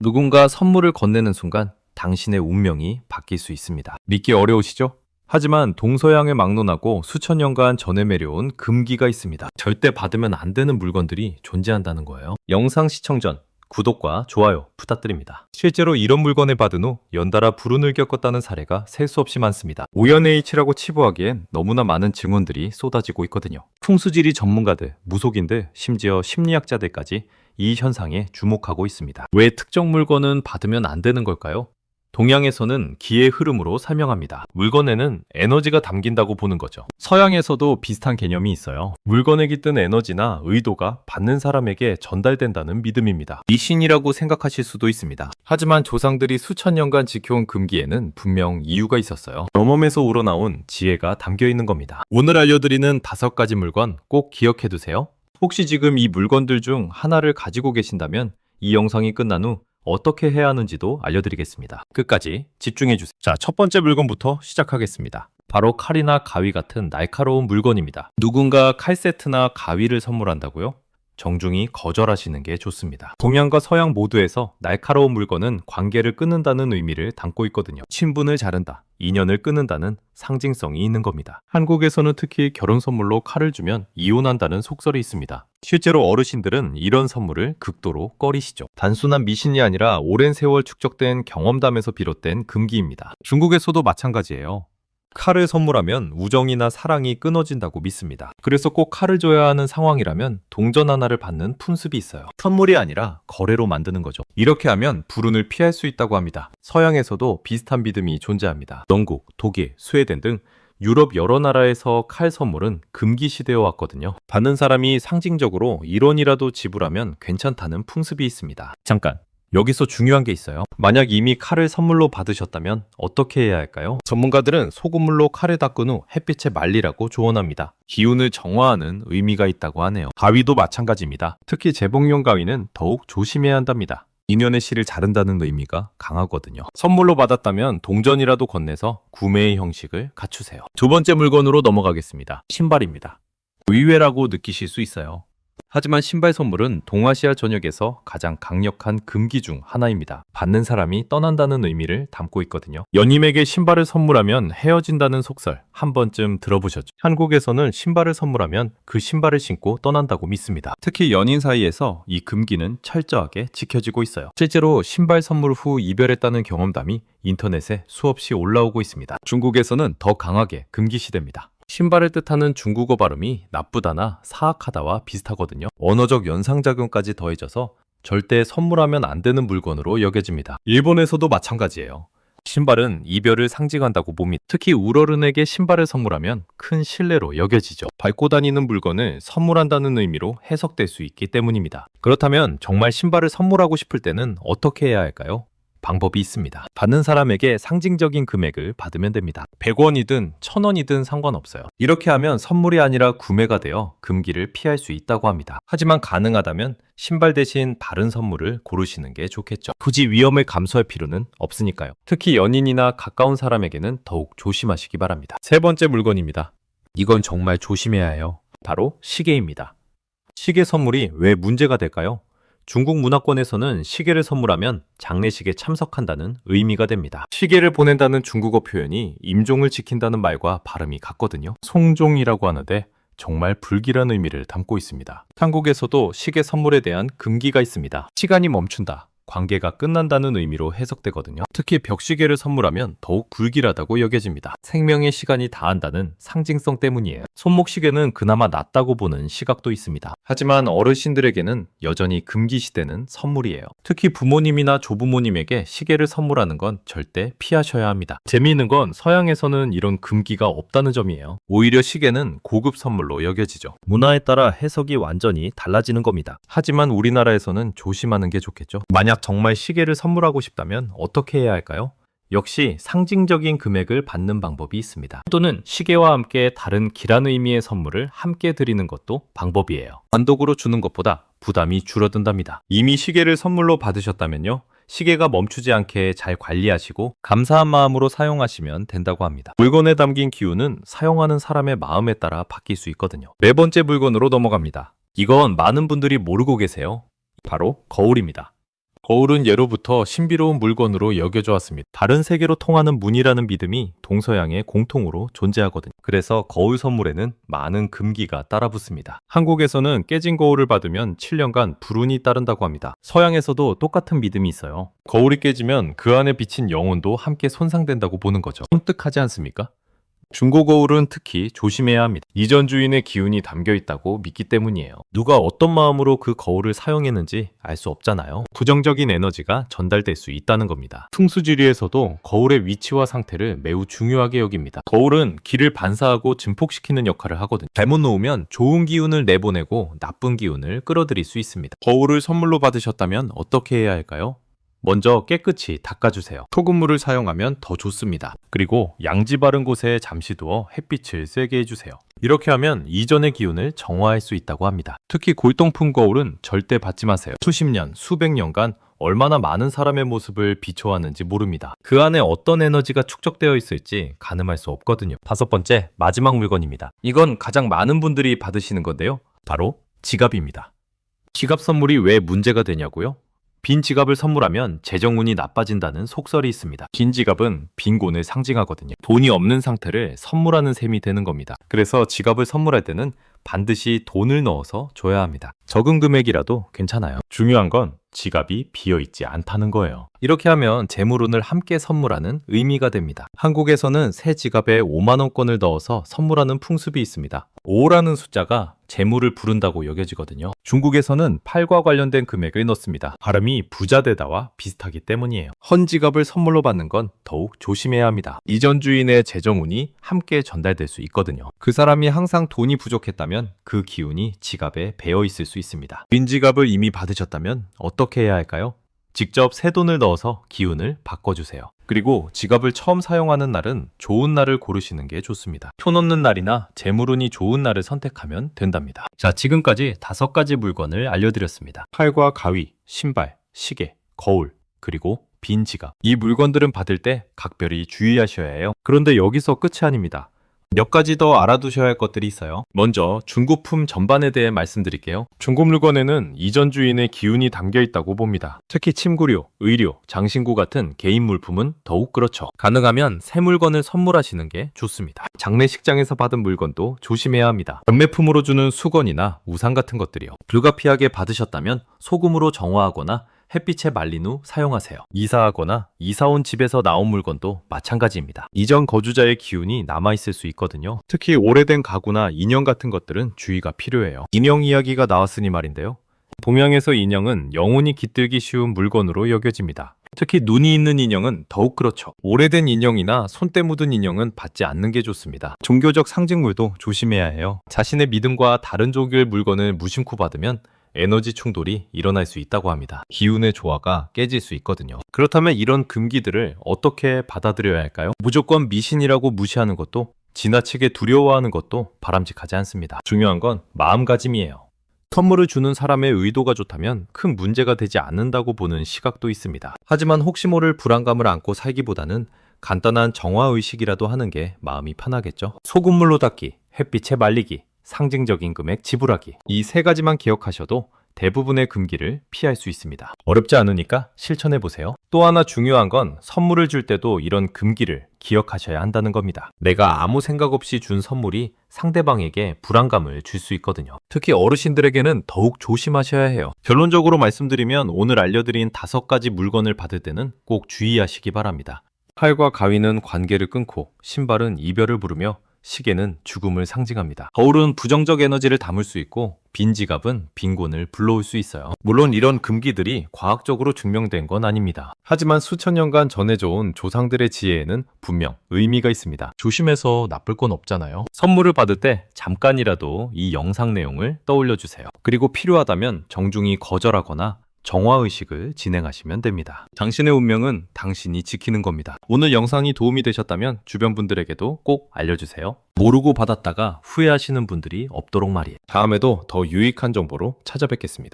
누군가 선물을 건네는 순간 당신의 운명이 바뀔 수 있습니다. 믿기 어려우시죠? 하지만 동서양을 막론하고 수천 년간 전해내려온 금기가 있습니다. 절대 받으면 안 되는 물건들이 존재한다는 거예요. 영상 시청 전 구독과 좋아요 부탁드립니다. 실제로 이런 물건을 받은 후 연달아 불운을 겪었다는 사례가 셀 수 없이 많습니다. 우연의 일치라고 치부하기엔 너무나 많은 증언들이 쏟아지고 있거든요. 풍수지리 전문가들, 무속인들, 심지어 심리학자들까지 이 현상에 주목하고 있습니다. 왜 특정 물건은 받으면 안 되는 걸까요? 동양에서는 기의 흐름으로 설명합니다. 물건에는 에너지가 담긴다고 보는 거죠. 서양에서도 비슷한 개념이 있어요. 물건에 깃든 에너지나 의도가 받는 사람에게 전달된다는 믿음입니다. 미신이라고 생각하실 수도 있습니다. 하지만 조상들이 수천 년간 지켜온 금기에는 분명 이유가 있었어요. 경험에서 우러나온 지혜가 담겨 있는 겁니다. 오늘 알려드리는 5가지 물건 꼭 기억해 두세요. 혹시 지금 이 물건들 중 하나를 가지고 계신다면 이 영상이 끝난 후 어떻게 해야 하는지도 알려드리겠습니다. 끝까지 집중해주세요. 자, 첫 번째 물건부터 시작하겠습니다. 바로 칼이나 가위 같은 날카로운 물건입니다. 누군가 칼 세트나 가위를 선물한다고요? 정중히 거절하시는 게 좋습니다. 동양과 서양 모두에서 날카로운 물건은 관계를 끊는다는 의미를 담고 있거든요. 친분을 자른다, 인연을 끊는다는 상징성이 있는 겁니다. 한국에서는 특히 결혼 선물로 칼을 주면 이혼한다는 속설이 있습니다. 실제로 어르신들은 이런 선물을 극도로 꺼리시죠. 단순한 미신이 아니라 오랜 세월 축적된 경험담에서 비롯된 금기입니다. 중국에서도 마찬가지예요. 칼을 선물하면 우정이나 사랑이 끊어진다고 믿습니다. 그래서 꼭 칼을 줘야 하는 상황이라면 동전 하나를 받는 푼습이 있어요. 선물이 아니라 거래로 만드는 거죠. 이렇게 하면 불운을 피할 수 있다고 합니다. 서양에서도 비슷한 믿음이 존재합니다. 영국, 독일, 스웨덴 등 유럽 여러 나라에서 칼 선물은 금기시되어 왔거든요. 받는 사람이 상징적으로 1원이라도 지불하면 괜찮다는 풍습이 있습니다. 잠깐! 여기서 중요한 게 있어요. 만약 이미 칼을 선물로 받으셨다면 어떻게 해야 할까요? 전문가들은 소금물로 칼을 닦은 후 햇빛에 말리라고 조언합니다. 기운을 정화하는 의미가 있다고 하네요. 가위도 마찬가지입니다. 특히 재봉용 가위는 더욱 조심해야 한답니다. 인연의 실을 자른다는 의미가 강하거든요. 선물로 받았다면 동전이라도 건네서 구매의 형식을 갖추세요. 두 번째 물건으로 넘어가겠습니다. 신발입니다. 의외라고 느끼실 수 있어요. 하지만 신발 선물은 동아시아 전역에서 가장 강력한 금기 중 하나입니다. 받는 사람이 떠난다는 의미를 담고 있거든요. 연인에게 신발을 선물하면 헤어진다는 속설 한 번쯤 들어보셨죠? 한국에서는 신발을 선물하면 그 신발을 신고 떠난다고 믿습니다. 특히 연인 사이에서 이 금기는 철저하게 지켜지고 있어요. 실제로 신발 선물 후 이별했다는 경험담이 인터넷에 수없이 올라오고 있습니다. 중국에서는 더 강하게 금기시됩니다. 신발을 뜻하는 중국어 발음이 나쁘다나 사악하다와 비슷하거든요. 언어적 연상작용까지 더해져서 절대 선물하면 안 되는 물건으로 여겨집니다. 일본에서도 마찬가지예요. 신발은 이별을 상징한다고 봅니다. 특히 울어른에게 신발을 선물하면 큰 신뢰로 여겨지죠. 밟고 다니는 물건을 선물한다는 의미로 해석될 수 있기 때문입니다. 그렇다면 정말 신발을 선물하고 싶을 때는 어떻게 해야 할까요? 방법이 있습니다. 받는 사람에게 상징적인 금액을 받으면 됩니다. 100원이든 1000원이든 상관없어요. 이렇게 하면 선물이 아니라 구매가 되어 금기를 피할 수 있다고 합니다. 하지만 가능하다면 신발 대신 다른 선물을 고르시는 게 좋겠죠. 굳이 위험을 감수할 필요는 없으니까요. 특히 연인이나 가까운 사람에게는 더욱 조심하시기 바랍니다. 세 번째 물건입니다. 이건 정말 조심해야 해요. 바로 시계입니다. 시계 선물이 왜 문제가 될까요? 중국 문화권에서는 시계를 선물하면 장례식에 참석한다는 의미가 됩니다. 시계를 보낸다는 중국어 표현이 임종을 지킨다는 말과 발음이 같거든요. 송종이라고 하는데 정말 불길한 의미를 담고 있습니다. 한국에서도 시계 선물에 대한 금기가 있습니다. 시간이 멈춘다, 관계가 끝난다는 의미로 해석되거든요. 특히 벽시계를 선물하면 더욱 불길하다고 여겨집니다. 생명의 시간이 다한다는 상징성 때문이에요. 손목시계는 그나마 낫다고 보는 시각도 있습니다. 하지만 어르신들에게는 여전히 금기시되는 선물이에요. 특히 부모님이나 조부모님에게 시계를 선물하는 건 절대 피하셔야 합니다. 재미있는 건 서양에서는 이런 금기가 없다는 점이에요. 오히려 시계는 고급 선물로 여겨지죠. 문화에 따라 해석이 완전히 달라지는 겁니다. 하지만 우리나라에서는 조심하는 게 좋겠죠. 만약 정말 시계를 선물하고 싶다면 어떻게 해야 할까요? 역시 상징적인 금액을 받는 방법이 있습니다. 또는 시계와 함께 다른 길한 의미의 선물을 함께 드리는 것도 방법이에요. 단독으로 주는 것보다 부담이 줄어든답니다. 이미 시계를 선물로 받으셨다면요, 시계가 멈추지 않게 잘 관리하시고 감사한 마음으로 사용하시면 된다고 합니다. 물건에 담긴 기운은 사용하는 사람의 마음에 따라 바뀔 수 있거든요. 네 번째 물건으로 넘어갑니다. 이건 많은 분들이 모르고 계세요. 바로 거울입니다. 거울은 예로부터 신비로운 물건으로 여겨져 왔습니다. 다른 세계로 통하는 문이라는 믿음이 동서양에 공통으로 존재하거든요. 그래서 거울 선물에는 많은 금기가 따라붙습니다. 한국에서는 깨진 거울을 받으면 7년간 불운이 따른다고 합니다. 서양에서도 똑같은 믿음이 있어요. 거울이 깨지면 그 안에 비친 영혼도 함께 손상된다고 보는 거죠. 섬뜩하지 않습니까? 중고 거울은 특히 조심해야 합니다. 이전 주인의 기운이 담겨 있다고 믿기 때문이에요. 누가 어떤 마음으로 그 거울을 사용했는지 알 수 없잖아요. 부정적인 에너지가 전달될 수 있다는 겁니다. 풍수지리에서도 거울의 위치와 상태를 매우 중요하게 여깁니다. 거울은 기를 반사하고 증폭시키는 역할을 하거든요. 잘못 놓으면 좋은 기운을 내보내고 나쁜 기운을 끌어들일 수 있습니다. 거울을 선물로 받으셨다면 어떻게 해야 할까요? 먼저 깨끗이 닦아주세요. 소금물을 사용하면 더 좋습니다. 그리고 양지 바른 곳에 잠시 두어 햇빛을 쐬게 해주세요. 이렇게 하면 이전의 기운을 정화할 수 있다고 합니다. 특히 골동품 거울은 절대 받지 마세요. 수십 년, 수백 년간 얼마나 많은 사람의 모습을 비춰왔는지 모릅니다. 그 안에 어떤 에너지가 축적되어 있을지 가늠할 수 없거든요. 5번째, 마지막 물건입니다. 이건 가장 많은 분들이 받으시는 건데요. 바로 지갑입니다. 지갑 선물이 왜 문제가 되냐고요? 빈 지갑을 선물하면 재정운이 나빠진다는 속설이 있습니다. 빈 지갑은 빈곤을 상징하거든요. 돈이 없는 상태를 선물하는 셈이 되는 겁니다. 그래서 지갑을 선물할 때는 반드시 돈을 넣어서 줘야 합니다. 적은 금액이라도 괜찮아요. 중요한 건 지갑이 비어있지 않다는 거예요. 이렇게 하면 재물운을 함께 선물하는 의미가 됩니다. 한국에서는 새 지갑에 5만원권을 넣어서 선물하는 풍습이 있습니다. 5라는 숫자가 재물을 부른다고 여겨지거든요. 중국에서는 8과 관련된 금액을 넣습니다. 발음이 부자되다와 비슷하기 때문이에요. 헌 지갑을 선물로 받는 건 더욱 조심해야 합니다. 이전 주인의 재정운이 함께 전달될 수 있거든요. 그 사람이 항상 돈이 부족했다면 그 기운이 지갑에 배어 있을 수 있습니다. 빈 지갑을 이미 받으셨다면 어떻게 해야 할까요? 직접 새 돈을 넣어서 기운을 바꿔주세요. 그리고 지갑을 처음 사용하는 날은 좋은 날을 고르시는 게 좋습니다. 표 넣는 날이나 재물운이 좋은 날을 선택하면 된답니다. 자, 지금까지 5가지 물건을 알려드렸습니다. 팔과 가위, 신발, 시계, 거울, 그리고 빈 지갑. 이 물건들은 받을 때 각별히 주의하셔야 해요. 그런데 여기서 끝이 아닙니다. 몇 가지 더 알아두셔야 할 것들이 있어요. 먼저 중고품 전반에 대해 말씀드릴게요. 중고 물건에는 이전 주인의 기운이 담겨 있다고 봅니다. 특히 침구류, 의류, 장신구 같은 개인 물품은 더욱 그렇죠. 가능하면 새 물건을 선물하시는 게 좋습니다. 장례식장에서 받은 물건도 조심해야 합니다. 경매품으로 주는 수건이나 우산 같은 것들이요. 불가피하게 받으셨다면 소금으로 정화하거나 햇빛에 말린 후 사용하세요. 이사하거나 이사 온 집에서 나온 물건도 마찬가지입니다. 이전 거주자의 기운이 남아있을 수 있거든요. 특히 오래된 가구나 인형 같은 것들은 주의가 필요해요. 인형 이야기가 나왔으니 말인데요. 동양에서 인형은 영혼이 깃들기 쉬운 물건으로 여겨집니다. 특히 눈이 있는 인형은 더욱 그렇죠. 오래된 인형이나 손때 묻은 인형은 받지 않는 게 좋습니다. 종교적 상징물도 조심해야 해요. 자신의 믿음과 다른 종교의 물건을 무심코 받으면 에너지 충돌이 일어날 수 있다고 합니다. 기운의 조화가 깨질 수 있거든요. 그렇다면 이런 금기들을 어떻게 받아들여야 할까요? 무조건 미신이라고 무시하는 것도 지나치게 두려워하는 것도 바람직하지 않습니다. 중요한 건 마음가짐이에요. 선물을 주는 사람의 의도가 좋다면 큰 문제가 되지 않는다고 보는 시각도 있습니다. 하지만 혹시 모를 불안감을 안고 살기보다는 간단한 정화의식이라도 하는 게 마음이 편하겠죠. 소금물로 닦기, 햇빛에 말리기, 상징적인 금액 지불하기. 이 3가지만 기억하셔도 대부분의 금기를 피할 수 있습니다. 어렵지 않으니까 실천해보세요. 또 하나 중요한 건 선물을 줄 때도 이런 금기를 기억하셔야 한다는 겁니다. 내가 아무 생각 없이 준 선물이 상대방에게 불안감을 줄 수 있거든요. 특히 어르신들에게는 더욱 조심하셔야 해요. 결론적으로 말씀드리면 오늘 알려드린 5가지 물건을 받을 때는 꼭 주의하시기 바랍니다. 팔과 가위는 관계를 끊고, 신발은 이별을 부르며, 시계는 죽음을 상징합니다. 거울은 부정적 에너지를 담을 수 있고, 빈 지갑은 빈곤을 불러올 수 있어요. 물론 이런 금기들이 과학적으로 증명된 건 아닙니다. 하지만 수천 년간 전해져온 조상들의 지혜에는 분명 의미가 있습니다. 조심해서 나쁠 건 없잖아요. 선물을 받을 때 잠깐이라도 이 영상 내용을 떠올려 주세요. 그리고 필요하다면 정중히 거절하거나 정화의식을 진행하시면 됩니다. 당신의 운명은 당신이 지키는 겁니다. 오늘 영상이 도움이 되셨다면 주변 분들에게도 꼭 알려주세요. 모르고 받았다가 후회하시는 분들이 없도록 말이에요. 다음에도 더 유익한 정보로 찾아뵙겠습니다.